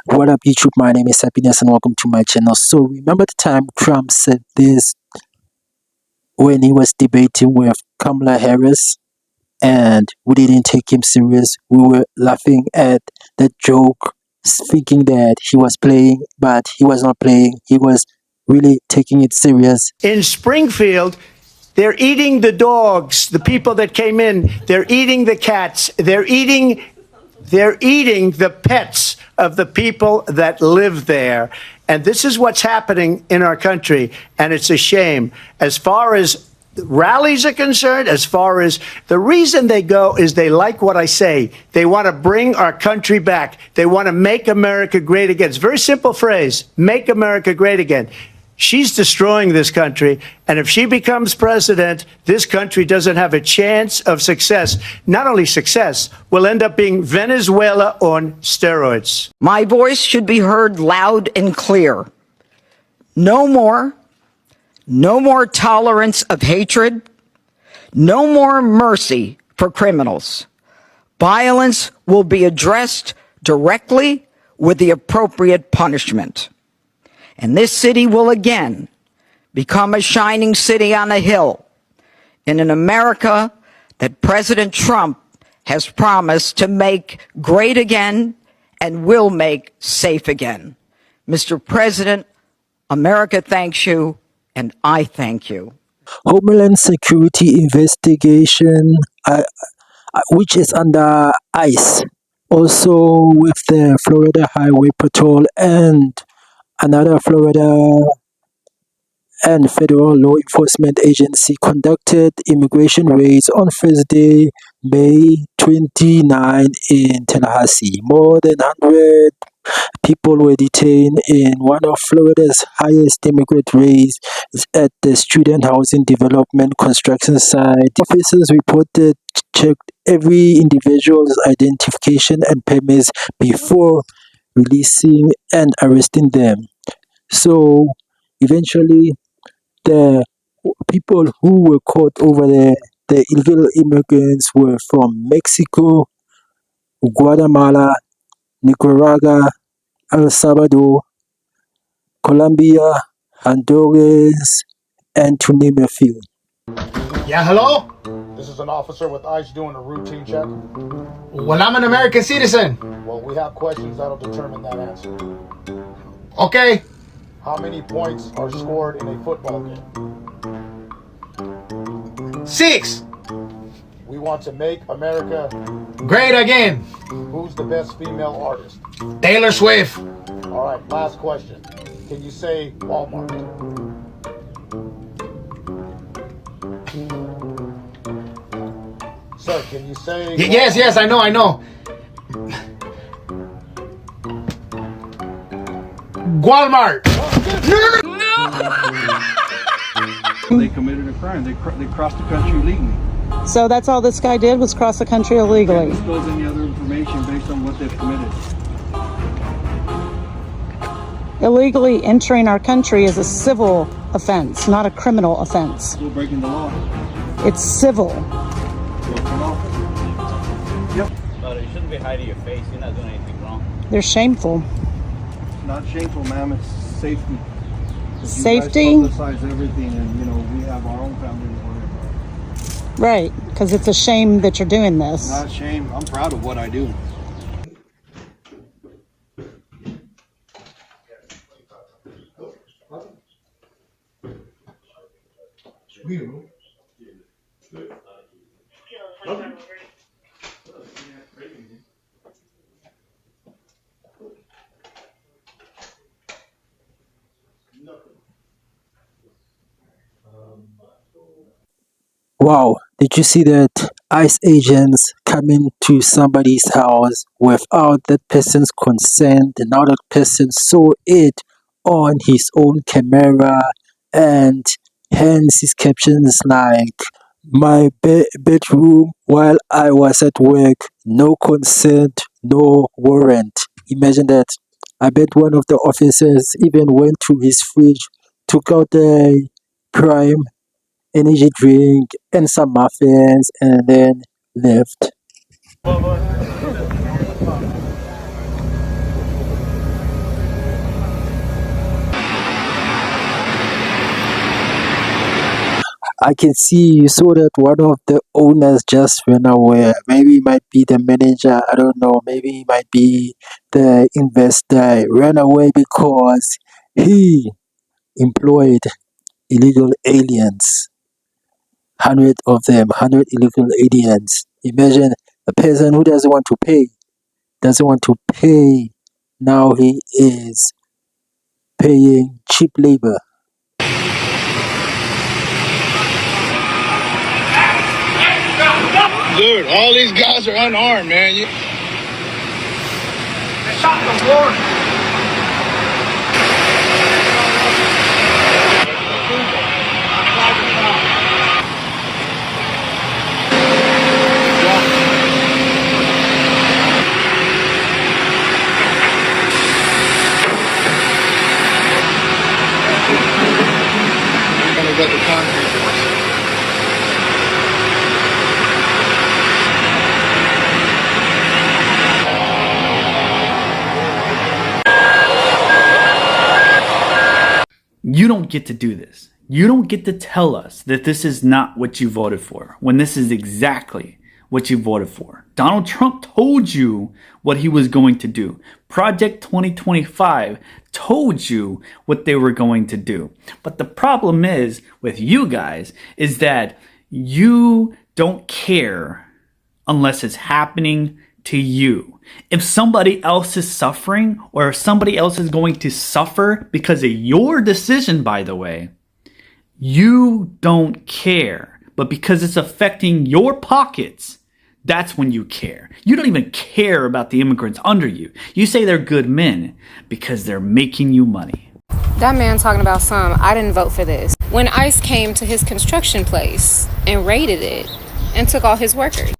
What up, YouTube? My name is Happiness, and welcome to my channel. So, remember the time Trump said this when he was debating with Kamala Harris, and we didn't take him serious. We were laughing at the joke, thinking that he was playing, but he was not playing. He was really taking it serious. In Springfield, they're eating the dogs, the people that came in. They're eating the cats. They're eating the pets of the people that live there. And this is what's happening in our country. And it's a shame. As far as rallies are concerned, as far as the reason they go is they like what I say. They want to bring our country back. They want to make America great again. It's a very simple phrase, make America great again. She's destroying this country, and if she becomes president, this country doesn't have a chance of success. Not only success, we'll end up being Venezuela on steroids. My voice should be heard loud and clear. No more tolerance of hatred, no more mercy for criminals. Violence will be addressed directly with the appropriate punishment. And this city will again become a shining city on a hill in an America that President Trump has promised to make great again and will make safe again. Mr. President, America thanks you, and I thank you. Homeland Security investigation, which is under ICE, also with the Florida Highway Patrol and another Florida and federal law enforcement agency, conducted immigration raids on Thursday, May 29 in Tallahassee. More than 100 people were detained in one of Florida's highest immigrant raids at the student housing development construction site. Officers reported checked every individual's identification and permits before releasing and arresting them. So eventually, the people who were caught over there, the illegal immigrants, were from Mexico, Guatemala, Nicaragua, El Salvador, Colombia, Honduras, and to name a few. Yeah, hello? This is an officer with ICE doing a routine check. Well, I'm an American citizen. Well, we have questions that'll determine that answer. Okay. How many points are scored in a football game? 6. We want to make America Great again. Who's the best female artist? Taylor Swift. All right, last question. Can you say Walmart? Sir, can you say Yes, I know. Walmart. They committed a crime. They crossed the country illegally. So that's all this guy did was cross the country illegally. Can't disclose any other information based on what they've committed. Illegally entering our country is a civil offense, not a criminal offense. Still breaking the law. It's civil. Yep. But you shouldn't be hiding your face. You're not doing anything wrong. They're shameful. It's not shameful, ma'am. It's safety. Safety? You guys publicize everything, and we have our own family to worry about. Right, because it's a shame that you're doing this. Not shame. I'm proud of what I do. Wow, did you see that? ICE agents coming to somebody's house without that person's consent, and now that person saw it on his own camera, and hence his captions like, my bedroom while I was at work, no consent, no warrant. Imagine that. I bet one of the officers even went to his fridge, took out the prime energy drink and some muffins, and then left. I can see you saw that one of the owners just ran away. Maybe it might be the manager. I don't know. Maybe it might be the investor. Ran away because he employed illegal aliens. 100 of them, 100 illegal aliens. Imagine a person who doesn't want to pay. Doesn't want to pay. Now he is paying cheap labor. Dude, all these guys are unarmed, man. Shut the war. You're gonna get the concrete force. You don't get to do this. You don't get to tell us that this is not what you voted for when this is exactly what you voted for. Donald Trump told you what he was going to do. Project 2025 told you what they were going to do. But the problem is with you guys is that you don't care unless it's happening to you. If somebody else is suffering, or if somebody else is going to suffer because of your decision, by the way, you don't care. But because it's affecting your pockets, that's when you care. You don't even care about the immigrants under you. You say they're good men because they're making you money. That man talking about I didn't vote for this. When ICE came to his construction place and raided it and took all his workers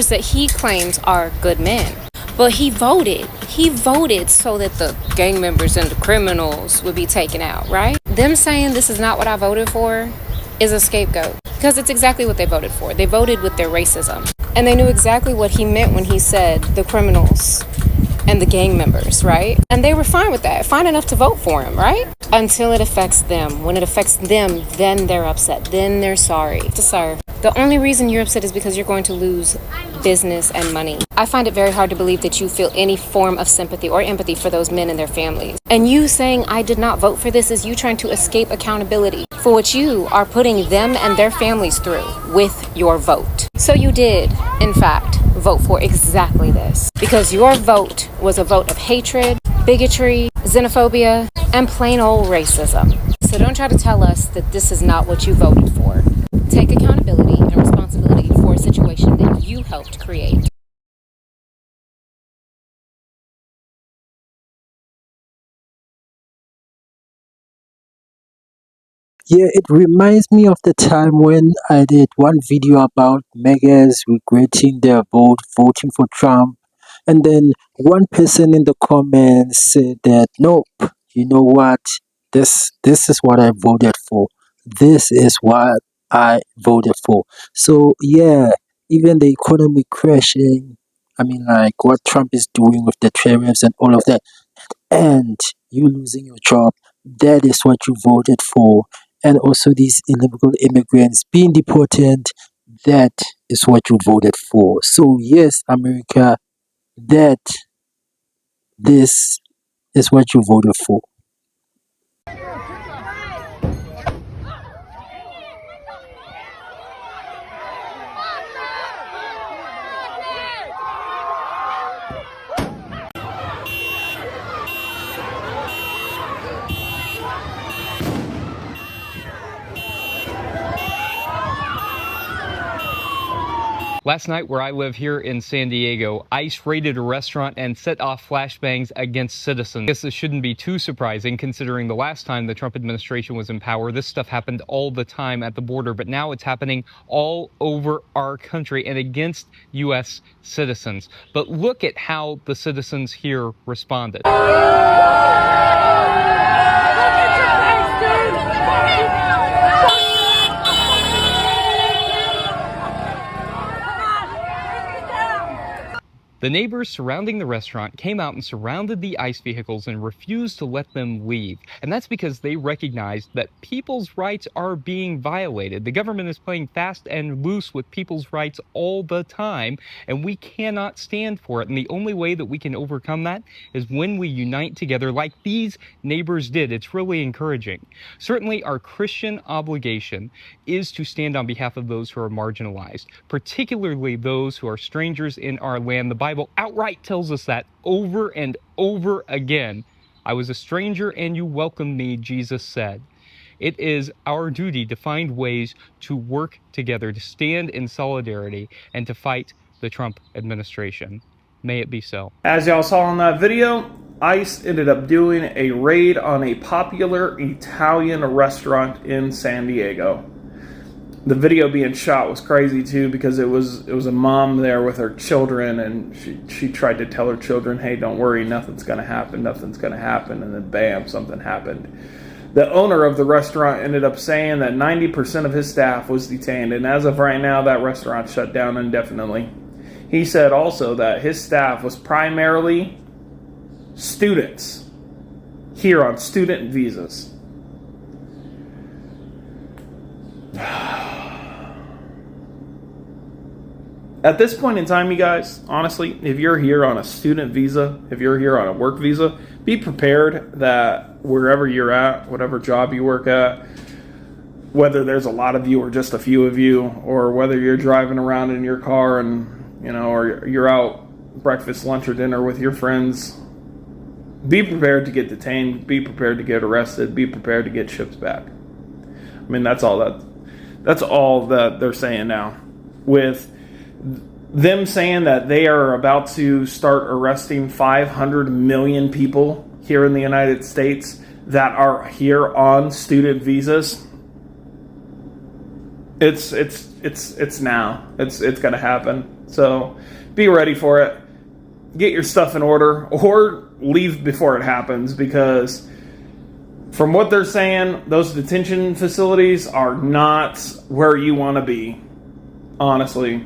that he claims are good men. But he voted so that the gang members and the criminals would be taken out, right? Them saying this is not what I voted for is a scapegoat, because it's exactly what they voted for. They voted with their racism. And they knew exactly what he meant when he said the criminals and the gang members, right? And they were fine with that, fine enough to vote for him, right? Until it affects them. When it affects them, then they're upset, then they're sorry. Sir, the only reason you're upset is because you're going to lose business and money. I find it very hard to believe that you feel any form of sympathy or empathy for those men and their families. And you saying I did not vote for this is you trying to escape accountability for what you are putting them and their families through with your vote. So you did, in fact, vote for exactly this, because your vote was a vote of hatred, bigotry, xenophobia, and plain old racism. So don't try to tell us that this is not what you voted for. Take accountability and responsibility for a situation that you helped create. Yeah, it reminds me of the time when I did one video about MAGAs regretting their vote, voting for Trump. And then one person in the comments said that, nope, you know what? This is what I voted for. This is what I voted for. So yeah, even the economy crashing, I mean like what Trump is doing with the tariffs and all of that, and you losing your job, that is what you voted for. And also these illegal immigrants being deported, that is what you voted for. So yes, America, that this is what you voted for. Last night, where I live here in San Diego, ICE raided a restaurant and set off flashbangs against citizens. I guess this shouldn't be too surprising, considering the last time the Trump administration was in power, this stuff happened all the time at the border, but now it's happening all over our country and against U.S. citizens. But look at how the citizens here responded. The neighbors surrounding the restaurant came out and surrounded the ICE vehicles and refused to let them leave. And that's because they recognized that people's rights are being violated. The government is playing fast and loose with people's rights all the time, and we cannot stand for it. And the only way that we can overcome that is when we unite together like these neighbors did. It's really encouraging. Certainly, our Christian obligation is to stand on behalf of those who are marginalized, particularly those who are strangers in our land. The Bible outright tells us that over and over again. I was a stranger and you welcomed me, Jesus said. It is our duty to find ways to work together, to stand in solidarity, and to fight the Trump administration. May it be so. As y'all saw in that video, ICE ended up doing a raid on a popular Italian restaurant in San Diego. The video being shot was crazy too, because it was a mom there with her children, and she tried to tell her children, hey, don't worry, nothing's going to happen, and then bam, something happened. The owner of the restaurant ended up saying that 90% of his staff was detained, and as of right now, that restaurant shut down indefinitely. He said also that his staff was primarily students here on student visas. At this point in time, you guys, honestly, if you're here on a student visa, if you're here on a work visa, be prepared that wherever you're at, whatever job you work at, whether there's a lot of you or just a few of you, or whether you're driving around in your car and, or you're out breakfast, lunch, or dinner with your friends, be prepared to get detained, be prepared to get arrested, be prepared to get shipped back. I mean, that's all that they're saying now. With them saying that they are about to start arresting 500 million people here in the United States that are here on student visas. It's now. It's going to happen. So be ready for it. Get your stuff in order, or leave before it happens, because from what they're saying, those detention facilities are not where you want to be, honestly.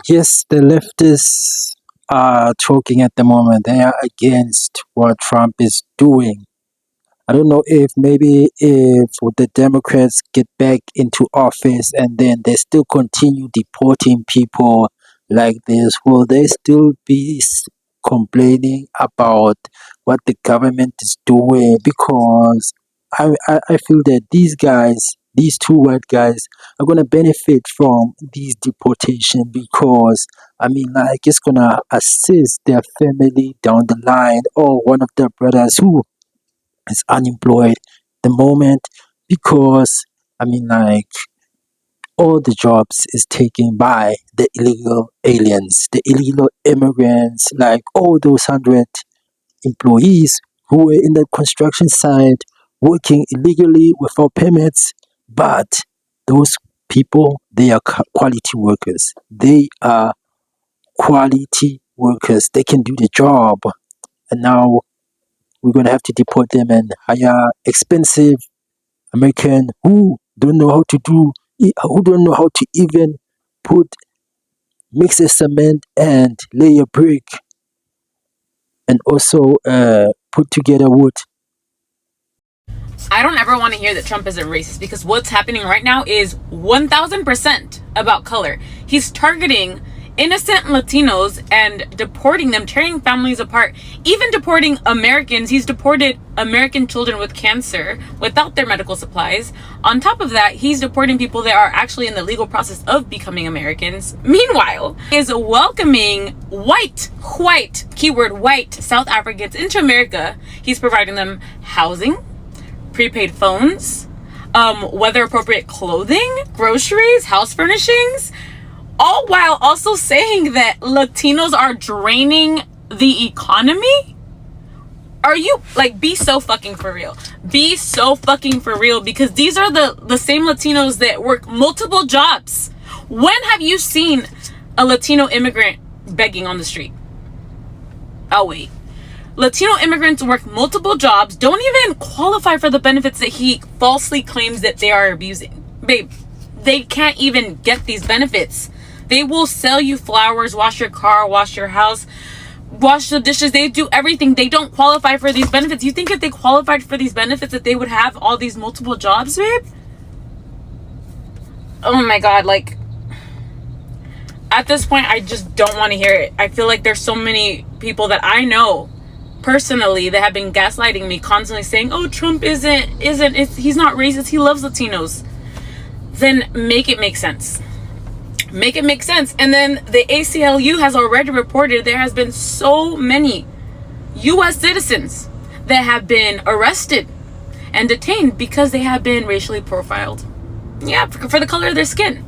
Yes, the leftists are talking at the moment. They are against what Trump is doing. I don't know if the Democrats get back into office and then they still continue deporting people like this, will they still be complaining about what the government is doing? Because I feel that these two white guys are going to benefit from these deportation, because it's going to assist their family down the line, or one of their brothers who is unemployed at the moment, because all the jobs is taken by the illegal aliens, the illegal immigrants, like all those 100 employees who were in the construction site working illegally without permits. But those people, they are quality workers. They are quality workers. They can do the job. And now we're going to have to deport them and hire expensive American who don't know how to even mix a cement and lay a brick, and also put together wood. I don't ever want to hear that Trump isn't racist, because what's happening right now is 1000% about color. He's targeting innocent Latinos and deporting them, tearing families apart, even deporting Americans. He's deported American children with cancer without their medical supplies. On top of that, he's deporting people that are actually in the legal process of becoming Americans. Meanwhile, he is welcoming white, keyword white, South Africans into America. He's providing them housing, prepaid phones, weather appropriate clothing, groceries, house furnishings, all while also saying that Latinos are draining the economy. Are you, be so fucking for real. Be so fucking for real, because these are the same Latinos that work multiple jobs. When have you seen a Latino immigrant begging on the street? Oh, wait. Latino immigrants work multiple jobs, don't even qualify for the benefits that he falsely claims that they are abusing. Babe, they can't even get these benefits. They will sell you flowers, wash your car, wash your house, wash the dishes. They do everything. They don't qualify for these benefits. You think if they qualified for these benefits that they would have all these multiple jobs, babe? Oh my God, like, at this point, I just don't want to hear it. I feel like there's so many people that I know personally that have been gaslighting me, constantly saying, oh, Trump he's not racist, he loves Latinos. Then make it make sense. Make it make sense. And then the ACLU has already reported there has been so many U.S. citizens that have been arrested and detained because they have been racially profiled. Yeah, for the color of their skin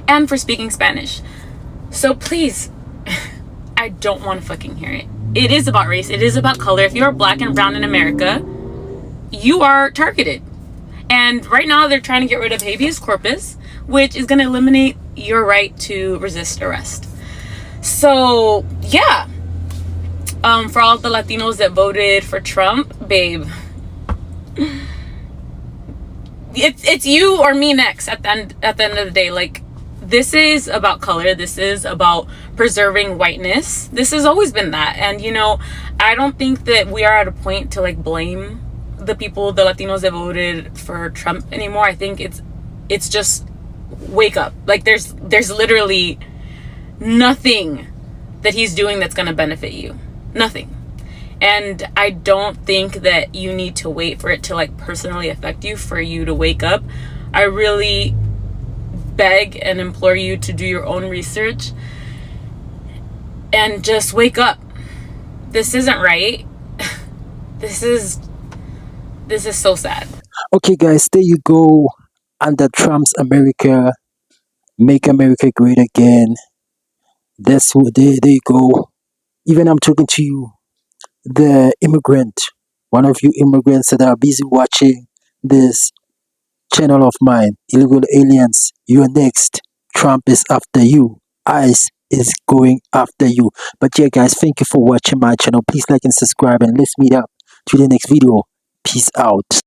and for speaking Spanish. So please, I don't want to fucking hear it. It is about race. It is about color. If you're black and brown in America, you are targeted. And right now they're trying to get rid of habeas corpus, which is going to eliminate your right to resist arrest. So yeah, for all the Latinos that voted for Trump, babe, it's you or me next at the end of the day. Like, this is about color. This is about preserving whiteness. This has always been that. And, you know, I don't think that we are at a point to, like, blame the people, the Latinos that voted for Trump anymore. I think it's just wake up. Like, there's literally nothing that he's doing that's going to benefit you. Nothing. And I don't think that you need to wait for it to, like, personally affect you for you to wake up. I really beg and implore you to do your own research and just wake up. This isn't right. This is so sad. Okay, guys, there you go. Under Trump's America, make America great again. That's what, there you go. Even I'm talking to you, the immigrant, one of you immigrants that are busy watching this channel of mine, illegal aliens. You're next. Trump is after you. ICE is going after you. But yeah, guys, thank you for watching my channel. Please like and subscribe, and let's meet up to the next video. Peace out.